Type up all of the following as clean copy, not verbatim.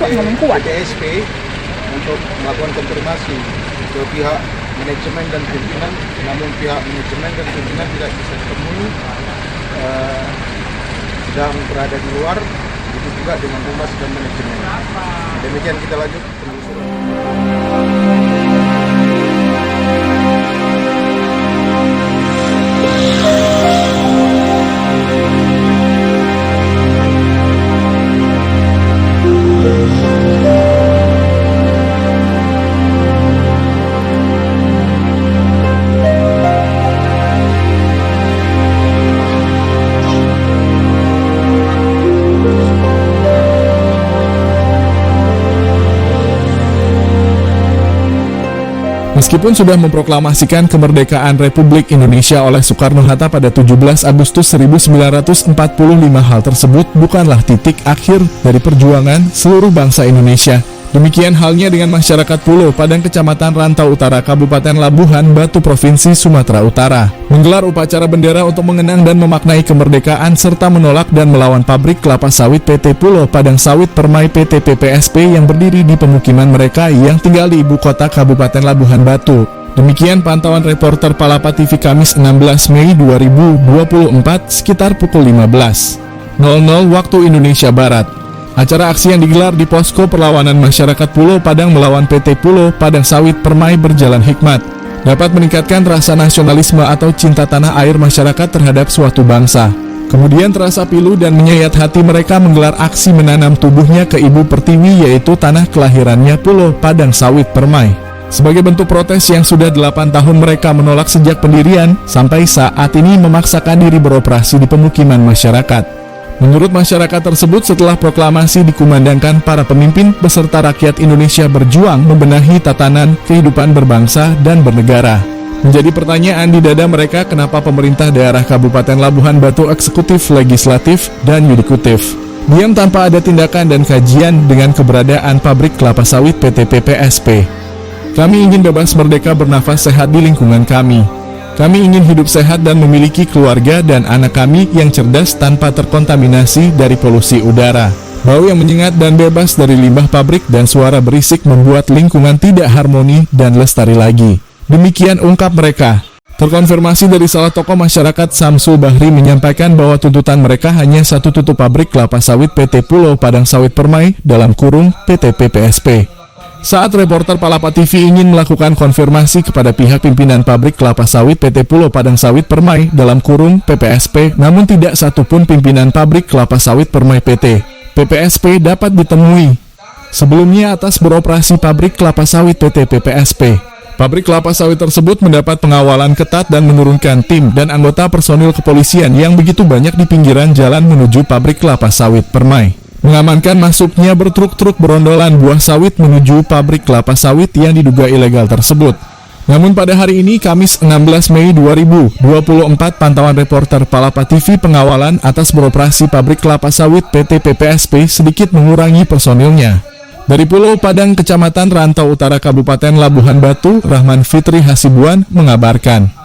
kok ngomong kuat. PTSP untuk melakukan konfirmasi ke pihak manajemen dan pimpinan, namun pihak manajemen dan pimpinan tidak bisa ditemui, sedang berada di luar, itu juga dengan humas dan manajemen. Demikian kita lanjut penelusuran. Meskipun sudah memproklamasikan kemerdekaan Republik Indonesia oleh Soekarno-Hatta pada 17 Agustus 1945, hal tersebut bukanlah titik akhir dari perjuangan seluruh bangsa Indonesia. Demikian halnya dengan masyarakat Pulau Padang, Kecamatan Rantau Utara, Kabupaten Labuhan Batu, Provinsi Sumatera Utara, menggelar upacara bendera untuk mengenang dan memaknai kemerdekaan serta menolak dan melawan pabrik kelapa sawit PT Pulau Padang Sawit Permai PT PPSP yang berdiri di pemukiman mereka yang tinggal di ibu kota Kabupaten Labuhan Batu. Demikian pantauan reporter Palapa TV Kamis 16 Mei 2024 sekitar pukul 15.00 waktu Indonesia Barat. Acara aksi yang digelar di posko perlawanan masyarakat Pulau Padang melawan PT Pulau Padang Sawit Permai berjalan hikmat, dapat meningkatkan rasa nasionalisme atau cinta tanah air masyarakat terhadap suatu bangsa. Kemudian terasa pilu dan menyayat hati mereka menggelar aksi menanam tubuhnya ke ibu pertiwi, yaitu tanah kelahirannya Pulau Padang Sawit Permai. Sebagai bentuk protes yang sudah 8 tahun mereka menolak sejak pendirian, sampai saat ini memaksakan diri beroperasi di pemukiman masyarakat. Menurut masyarakat tersebut, setelah proklamasi dikumandangkan, para pemimpin beserta rakyat Indonesia berjuang membenahi tatanan kehidupan berbangsa dan bernegara. Menjadi pertanyaan di dada mereka, kenapa pemerintah daerah Kabupaten Labuhan Batu, eksekutif, legislatif, dan yudikatif diam tanpa ada tindakan dan kajian dengan keberadaan pabrik kelapa sawit PT PPSP. Kami ingin bebas merdeka bernafas sehat di lingkungan kami. Kami ingin hidup sehat dan memiliki keluarga dan anak kami yang cerdas tanpa terkontaminasi dari polusi udara. Bau yang menyengat dan bebas dari limbah pabrik dan suara berisik membuat lingkungan tidak harmoni dan lestari lagi. Demikian ungkap mereka. Terkonfirmasi dari salah tokoh masyarakat, Samsul Bahri, menyampaikan bahwa tuntutan mereka hanya satu, tutup pabrik kelapa sawit PT Pulau Padang Sawit Permai dalam kurung PT PPSP. Saat reporter Palapa TV ingin melakukan konfirmasi kepada pihak pimpinan pabrik kelapa sawit PT Pulau Padang Sawit Permai dalam kurung PPSP, namun tidak satupun pimpinan pabrik kelapa sawit Permai PT PPSP dapat ditemui. Sebelumnya, atas beroperasi pabrik kelapa sawit PT PPSP, pabrik kelapa sawit tersebut mendapat pengawalan ketat dan menurunkan tim dan anggota personil kepolisian yang begitu banyak di pinggiran jalan menuju pabrik kelapa sawit Permai, mengamankan masuknya bertruk-truk berondolan buah sawit menuju pabrik kelapa sawit yang diduga ilegal tersebut. Namun pada hari ini, Kamis 16 Mei 2024, pantauan reporter Palapa TV, pengawalan atas beroperasi pabrik kelapa sawit PT PPSP sedikit mengurangi personilnya. Dari Pulau Padang, Kecamatan Rantau Utara, Kabupaten Labuhan Batu, Rahman Fitri Hasibuan mengabarkan.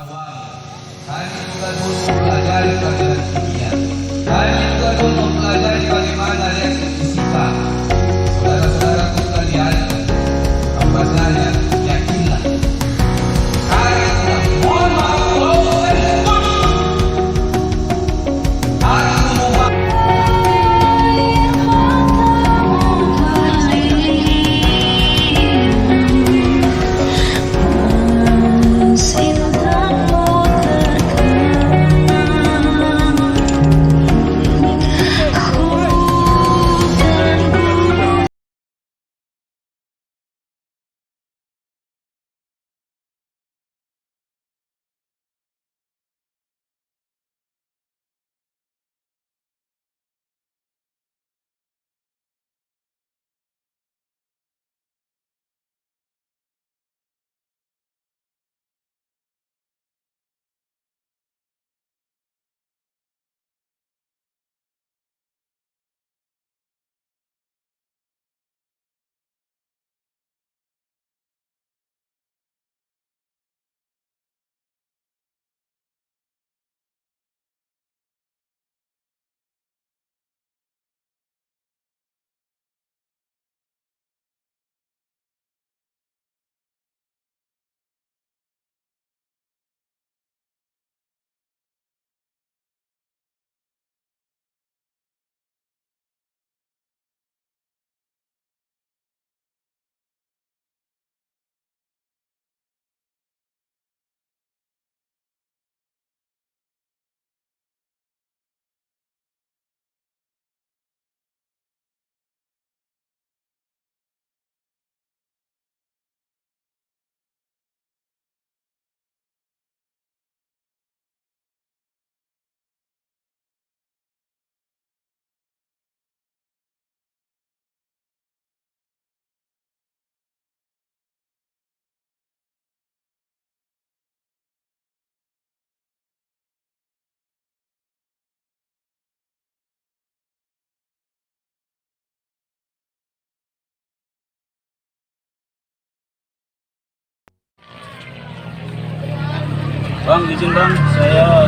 Bang, izin bang, saya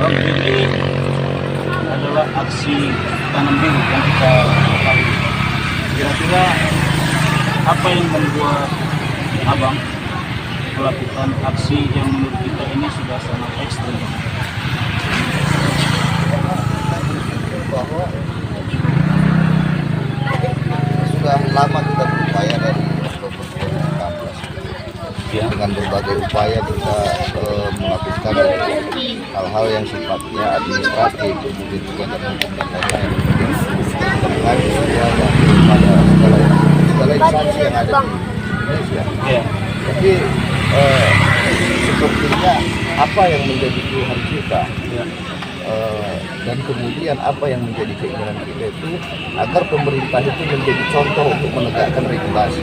Bang, ini adalah aksi tanam biru yang kita lakukan. Kira-kira apa yang membuat abang melakukan aksi yang menurut kita ini sudah sangat ekstrim? Bahwa sudah lama kita berupaya dari Oktober 2016 dengan berbagai upaya kita melakukan hal-hal yang sifatnya administratif, kemudian juga dan hukum dan lain-lain dengan pada segala instansi yang ada di Indonesia. Tapi sepertinya apa yang menjadi pilihan kita dan kemudian apa yang menjadi keinginan kita itu agar pemerintah itu menjadi contoh untuk menegakkan regulasi.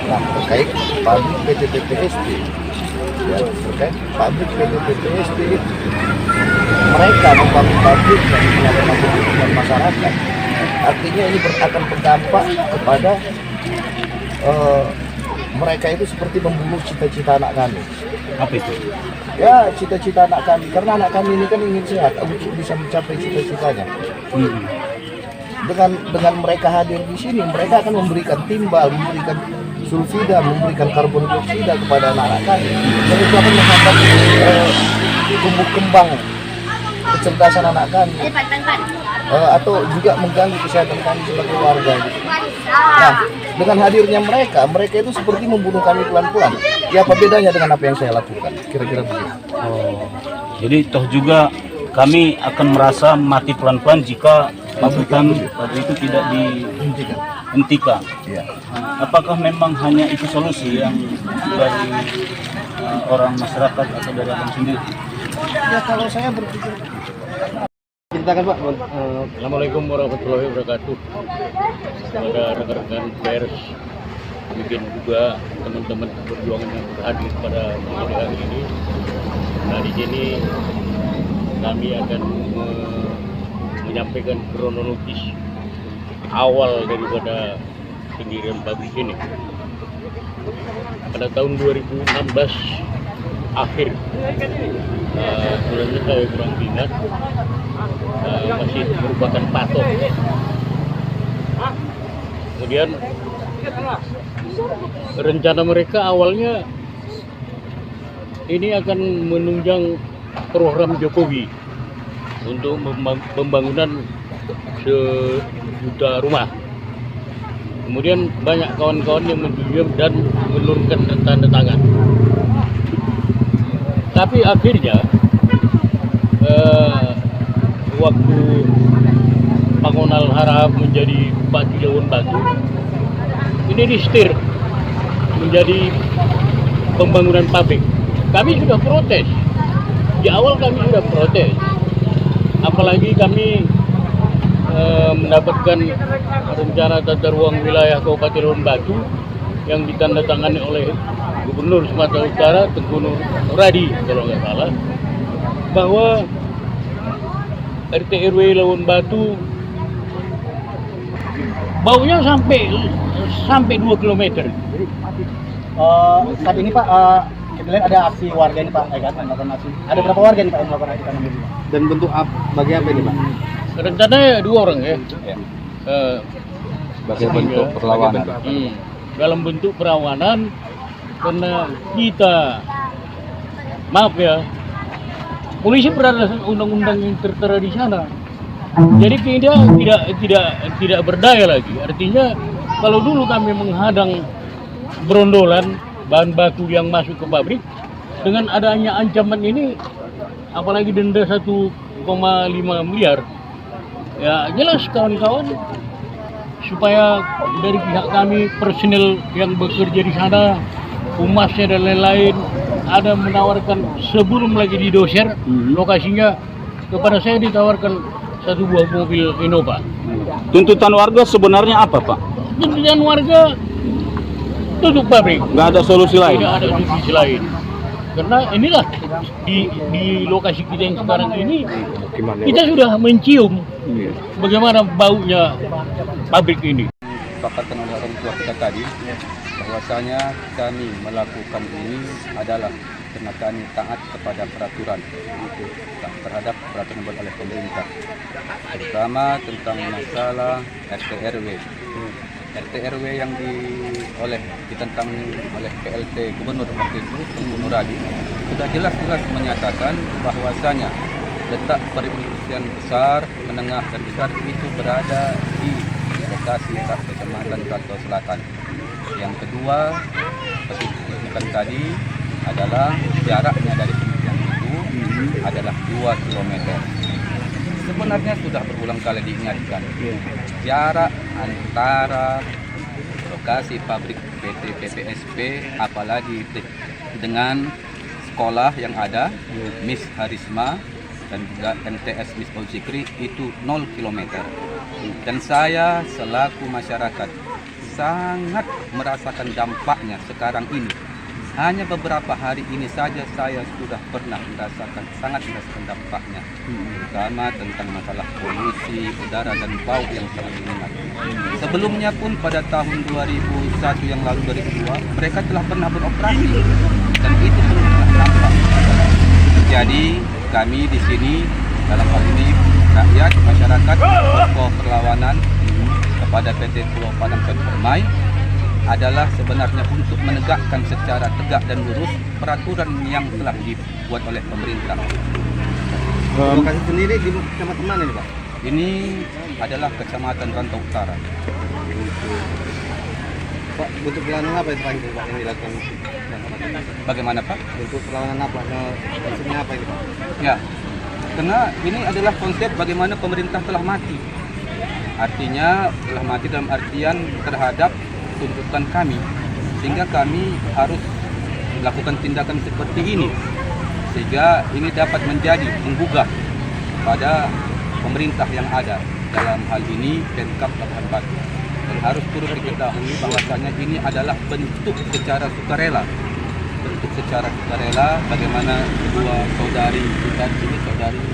Nah, terkait pabrik PT PTSD, ya, terkait pabrik PT PTSD, mereka membangun pabrik dan melakukan kebutuhan masyarakat. Artinya ini akan berdampak kepada mereka itu seperti membunuh cita-cita anak kami. Apa itu? Ya, cita-cita anak kami, karena anak kami ini kan ingin sehat untuk bisa mencapai cita-citanya. Dengan mereka hadir di sini, mereka akan memberikan timbal, memberikan sulfida, memberikan karbon dioksida kepada anak-anak kami. Dan itu akan menghambat tumbuh kembang kecerdasan anak kami, atau juga mengganggu kesehatan kami sebagai warga. Nah, dengan hadirnya mereka itu seperti membunuh kami pelan-pelan. Ya, apa bedanya dengan apa yang saya lakukan? Kira-kira begitu. Oh, jadi toh juga kami akan merasa mati pelan-pelan jika pabrik itu tidak dihentikan. Ya. Apakah memang hanya itu solusi yang dari orang masyarakat atau dari abang sendiri? Ya, kalau saya berpikir. Ceritakan Pak. Assalamualaikum warahmatullahi wabarakatuh. Kepada rekan-rekan pers, mungkin juga teman-teman perjuangan yang hadir pada malam hari ini. Nah, di sini kami akan menyampaikan kronologis awal daripada pendirian pabrik ini. Pada tahun 2016 akhir, sebenarnya saya kurang ingat, masih merupakan patok. Kemudian rencana mereka awalnya ini akan menunjang program Jokowi untuk pembangunan 1.000.000 rumah. Kemudian banyak kawan-kawan yang mendiam dan menurunkan tanda tangan. Tapi akhirnya waktu Pangonal Harahap menjadi Bupati Labuan Batu, ini disetir menjadi pembangunan pabrik. Kami sudah protes. Di awal kami sudah protes. Apalagi kami mendapatkan rencana tata ruang wilayah Kabupaten Labuan Batu yang ditandatangani oleh Gubernur Sumatera Utara Tengku Nuradi kalau nggak salah, bahwa RT RW Labuan Batu baunya sampai 2 km. Saat ini Pak, kita lihat ada aksi warga ini Pak, melakukan aksi. Ada berapa warga nih Pak yang melakukan aksi tanam biru? Dan bentuk bagi apa ini Pak? Rencananya 2 orang ya. Sebagai bentuk perlawanan. Dalam bentuk perlawanan, karena kita, maaf ya, polisi berada undang-undang yang tertera di sana. Jadi tidak berdaya lagi. Artinya kalau dulu kami menghadang berondolan bahan baku yang masuk ke pabrik, dengan adanya ancaman ini, apalagi denda 1,5 miliar, ya jelas kawan-kawan, supaya dari pihak kami, personil yang bekerja di sana, humasnya dan lain-lain, ada menawarkan sebelum lagi didoser lokasinya, kepada saya ditawarkan 1 buah mobil Innova. Tuntutan warga sebenarnya apa, Pak? Tuntutan warga tutup pabrik. Nggak ada solusi lain? Tidak ada solusi lain. Karena inilah di lokasi kita yang sekarang ini kita sudah mencium bagaimana baunya pabrik ini. Dipakatkan oleh orang tua kita tadi bahwasanya kami melakukan ini adalah karena kami taat kepada peraturan terhadap peraturan yang dibuat oleh pemerintah, terutama tentang masalah RT/RW. RT/RW yang ditentang oleh PLT Gubernur waktu itu, Gubernur Adi, sudah jelas-jelas menyatakan bahwasanya letak perindustrian besar, menengah dan besar itu berada di lokasi Kecamatan Rantau Selatan. Yang kedua, seperti disebutkan tadi, adalah jaraknya dari pemerintahan itu adalah 2 km. Sebenarnya sudah berulang kali diingatkan, jarak antara lokasi pabrik PT PPSP apalagi dengan sekolah yang ada, Miss Harisma dan juga MTS Miss Bolsikri itu 0 km. Dan saya selaku masyarakat sangat merasakan dampaknya sekarang ini. Hanya beberapa hari ini saja saya sudah pernah sangat merasakan dampaknya, terutama tentang masalah polusi udara dan bau yang sangat menyengat. Sebelumnya pun pada tahun 2001 yang lalu 2002 mereka telah pernah beroperasi dan itu pun telah nampak. Jadi kami di sini dalam hal ini rakyat masyarakat tokoh perlawanan kepada PT Pulau Padang Satu Permai adalah sebenarnya untuk menegakkan secara tegak dan lurus peraturan yang telah dibuat oleh pemerintah. Lokasi sendiri di kecamatan mana nih Pak? Ini adalah Kecamatan Rantau Utara. Pak, bentuk perlawanan apa itu Pak yang dilakukan? Bagaimana Pak? Bentuk perlawanan apa? Maksudnya apa ini Pak? Ya, karena ini adalah konsep bagaimana pemerintah telah mati. Artinya telah mati dalam artian terhadap tuntutan kami, sehingga kami harus melakukan tindakan seperti ini, sehingga ini dapat menjadi menggugah pada pemerintah yang ada, dalam hal ini Pemkab Labuhan Batu, dan harus turut diketahui bahwasanya ini adalah bentuk secara sukarela, bagaimana kedua saudari kita di sini, saudari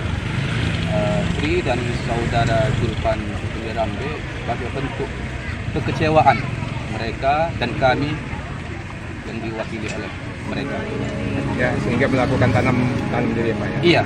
Sri dan saudara Julpan Rambe, sebagai bentuk kekecewaan mereka dan kami yang diwakili oleh mereka. Ya, sehingga melakukan tanam diri Pak ya. Iya,